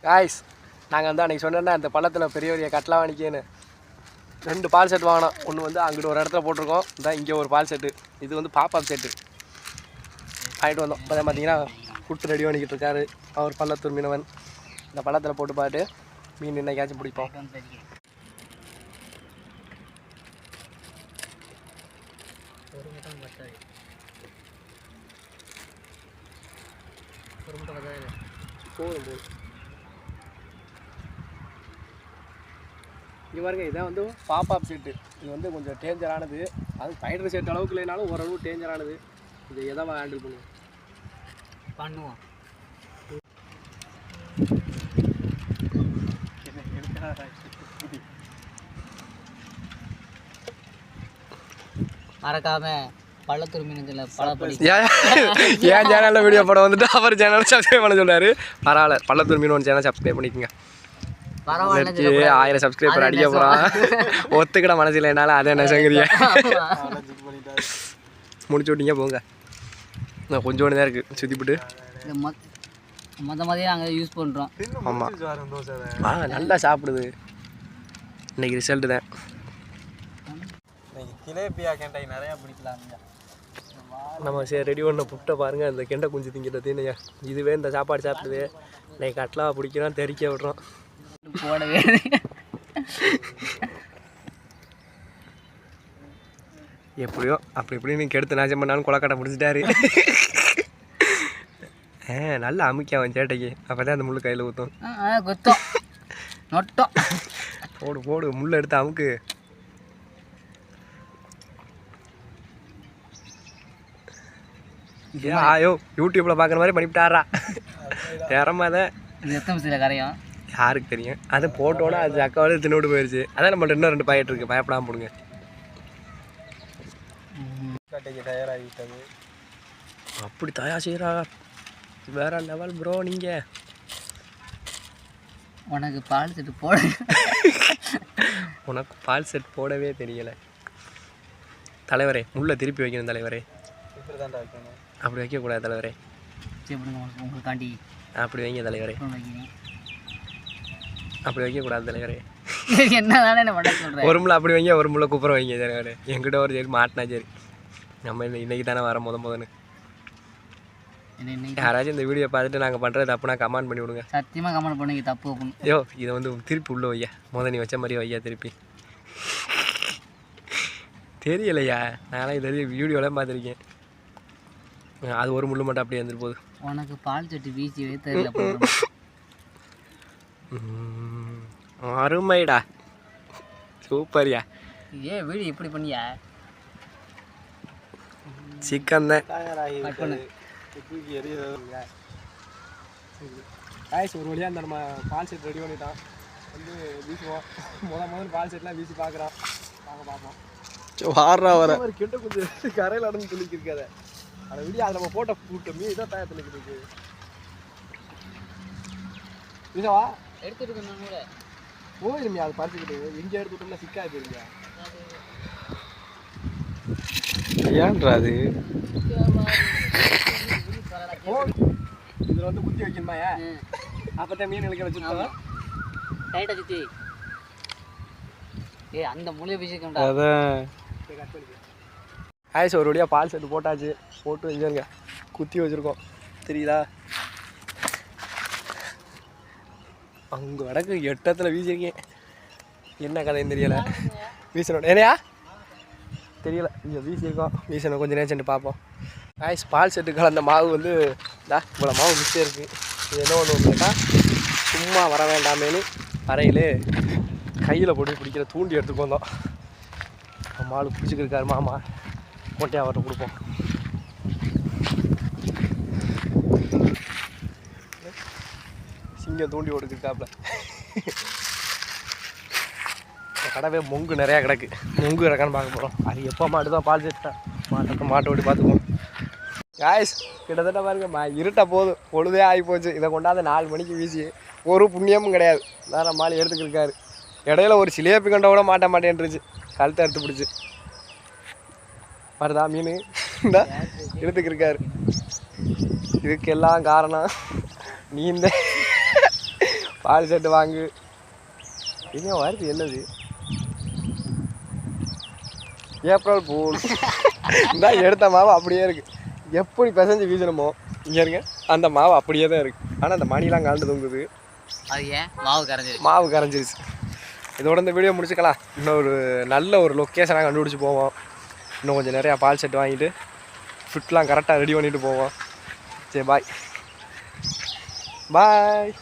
Guys நாங்கள் வந்து அன்றைக்கி சொன்னேன்னா அந்த பள்ளத்தில் பெரிய பெரிய கட்டலாம் வாங்கிக்கேன்னு 2 பால் செட் வாங்கினோம். ஒன்று வந்து அங்கிட்டு ஒரு இடத்துல போட்டிருக்கோம். இதான் இங்கே ஒரு பால் செட்டு. இது வந்து பாப்பாப் செட்டு வாங்கிட்டு வந்தோம். இப்போ பார்த்தீங்கன்னா கூட்டு ரெடி பண்ணிக்கிட்டு இருக்காரு அவர் பள்ளத்தூர் மீனவன். இந்த பள்ளத்தில் போட்டு பார்த்து மீன் இன்னைக்காச்சும் பிடிப்போம். போதும் இங்கே பாருங்க, இதான் வந்து பாப்பாப் செட்டு. இது வந்து கொஞ்சம் டேஞ்சரானது. அது ஃபைடர் செட் அளவுக்கு இல்லைனாலும் ஓரளவு டேஞ்சரானது. இது எதை ஹேண்டில் பண்ணுவோம். மறக்காம பள்ளத்தூர் மீனத்தில் பழப்படி என் சேனலில் வீடியோ போட வந்துட்டு அவர் சேனலை சப்ஸ்கிரைப் பண்ண சொன்னார். பரவாயில்ல, பள்ளத்தூர் மீனவன் சேனல் சப்ஸ்கிரைப் பண்ணிக்கோங்க. 1000 சப்ஸ்கிரைபர் அடிக்க போகிறான். ஒத்துக்கிட மனசில் என்னால் அதை என்ன சங்கரியா முடிச்சு விட்டீங்க. போங்க, நான் கொஞ்சோண்டு தான் இருக்குது சுற்றிப்பிட்டு. மொதல் நாங்கள் யூஸ் பண்ணுறோம். ஆமாம், நல்லா சாப்பிடுது. இன்னைக்கு ரிசல்ட்டு தான். திலேபியா கெண்டை நிறையா பிடிக்கலாம். நம்ம சரி ரெடி பண்ண புட்டை பாருங்கள். இந்த கெண்டை குஞ்சு திங்கிட்ட தீனையா இதுவே இந்த சாப்பாடு சாப்பிடுது. இன்னைக்கு கட்லா பிடிக்கிறோம், தெறிக்க விட்றோம். போடவே எப்படியோ அப்படி இப்படின்னு கெடுத்து நாச்சம் பண்ணாலும் கொலக்கட்டை முடிச்சிட்டாரு. நல்லா அமுக்கி அவன் சேட்டைக்கு. அப்போ தான் அந்த முள் கையில் ஊற்றும். குத்தம் நொட்டம் போடு போடு, முள்ளை எடுத்து அமுக்கு. ஆயோ யூடியூப்பில் பார்க்குற மாதிரி பண்ணிவிட்டாரா திறமை தான். எத்தனை சில கரையும் யாருக்கு தெரியும். அது போட்டோன்னா அது அக்காவோட தின்னோடு போயிடுச்சு. அதான் நம்மள்ட்ட இன்னும் 2 பாக்கெட் இருக்குது. பயப்படாமல் போடுங்க. கட்டைக்கு தயாராகிட்டது. அப்படி தயார் செய்கிறா வேற லெவல் ப்ரோ. நீங்கள் உனக்கு பால் செட்டு போட உனக்கு பால் செட் போடவே தெரியலை தலைவரே. முள்ளை திருப்பி வைக்கணும் தலைவரே. இப்படி தான் வைக்கணும். அப்படி வைக்கக்கூடாது தலைவரே. உங்களுக்காண்டி அப்படி வைங்க தலைவரே. அப்படி வைக்கக்கூடாது தலைவரே. என்னதானே என்ன பண்ண சொல்கிறேன். ஒரு முள்ள அப்படி வைங்க, ஒரு முள்ள கூப்பிட வைங்க தலைவரே. என்கிட்ட ஒரு சரி மாட்டினா சரி. நம்ம இன்னைக்கு தானே வர முதன்னு. யாராச்சும் இந்த வீடியோ பார்த்துட்டு நாங்கள் பண்ணுறது தப்புனா கமெண்ட் பண்ணி விடுங்க. சத்தியமாக கமெண்ட் பண்ணுங்க. தப்பு அப்படின்னு ஐயோ இதை வந்து திருப்பி உள்ள வையா. நீ வச்ச மாதிரி வையா திருப்பி. தெரியலையா, நானே இது வீடியோலாம் பார்த்துருக்கேன். அது ஒரு முள்ளு மட்டும் அப்படியே வந்துட்டு போகுது. உனக்கு பால் சட்டி வீசியவே தெரியல. அருமைடா, சூப்பர்யா. ஏன் வீடு எப்படி பண்ணியா? சிக்கன் தான். காய்ஸ் ஒரு வழியாக அந்த நம்ம பால் செட் ரெடி பண்ணிட்டான். வந்து வீசுவோம். முதல் பால் செட்லாம் வீசி பார்க்குறான். நாங்கள் பார்ப்போம். வாடுறா வர கிட்ட கொஞ்சம் கரையில் அடந்து துளிக்கிருக்காத. அதை விடிய அதை நம்ம போட்ட கூட்டமே இதான் தயார் துளிக்கிருக்கு. வீசவா எடுத்துட்டு போயிருமே. அது பறிச்சுக்கிட்டு எங்கே எடுத்துட்டோம்னா சிக்காது போயிருங்க. ஏன்றா அது இதில் வந்து குத்தி வைக்கணுமா? அப்போதான் மீன் இழுக்க வச்சுருக்கோம். டைட்டாக சுற்றி அந்த முளைய பிடிச்சிருக்கா. அதான் ஆயிடுச்சு. ஒரு வழியாக பால் செட்டு போட்டாச்சு. போட்டு வச்சுருங்க குத்தி வச்சுருக்கோம். தெரியுதா? அங்கே வடக்கு 8 வீசிருக்கேன். என்ன கதைன்னு தெரியலை. வீசணும் ஏனையா தெரியலை. இங்கே வீசியிருக்கோம். வீசணும் கொஞ்சம் நேரம் சென்று பார்ப்போம். ஆயிடுச்சு. பால் செட்டு கலந்த மாவு வந்து இவ்வளோ மாவு மிச்சம் இருக்குது. இது என்ன ஒன்று கேட்டால் சும்மா வர வேண்டாமேனு அறையில் கையில் போட்டு பிடிக்கிற தூண்டி எடுத்துக்கு வந்தோம். மாவு பிடிச்சிக்கிருக்காரு மாமா. கொட்டையை அவர்கிட்ட கொடுப்போம். சிங்கம் தூண்டி ஓடுக்கிருக்காப்புல. கடவே மொங்கு நிறையா கிடக்கு. மொங்கு கிடக்கான்னு பார்க்க போகிறோம். அது எப்போ மாட்டுதான் பால் செட்டேன். மாட்டை ஓடி பார்த்துக்குவோம். காய்ஸ் கிட்டத்தட்ட பாருங்க இருட்டா போதும். பொழுதே ஆகி போச்சு. இதை கொண்டாந்து 4 மணிக்கு வீசி ஒரு புண்ணியமும் கிடையாது. வேற மாலி எடுத்துக்கிருக்காரு. இடையில ஒரு சிலேபி கண்ட கூட மாட்ட மாட்டேன்ருச்சு. கழுத்தை எடுத்து பிடிச்சி வருதா மீன் இந்த எடுத்துக்கிருக்காரு. இதுக்கெல்லாம் காரணம் நீ இந்த பால் செட்டு வாங்கு. என்ன வருது என்னது? April pool. இந்த எடுத்த மாவு அப்படியே இருக்குது. எப்படி பிசைஞ்சு வீசணுமோ இங்கே இருங்க அந்த மாவு அப்படியே தான் இருக்குது. ஆனால் அந்த மணிலாம் கலந்து தொங்குது. அது ஏன் மாவு கரைஞ்சிருச்சு. இதோட இந்த வீடியோ முடிச்சுக்கலாம். இன்னொரு நல்ல ஒரு லொக்கேஷனாக கண்டுபிடிச்சி போவோம். இன்னும் கொஞ்சம் நிறையா பால் செட் வாங்கிட்டு ஃபிட்லாம் கரெக்டாக ரெடி பண்ணிவிட்டு போவோம். சரி பாய் பாய்.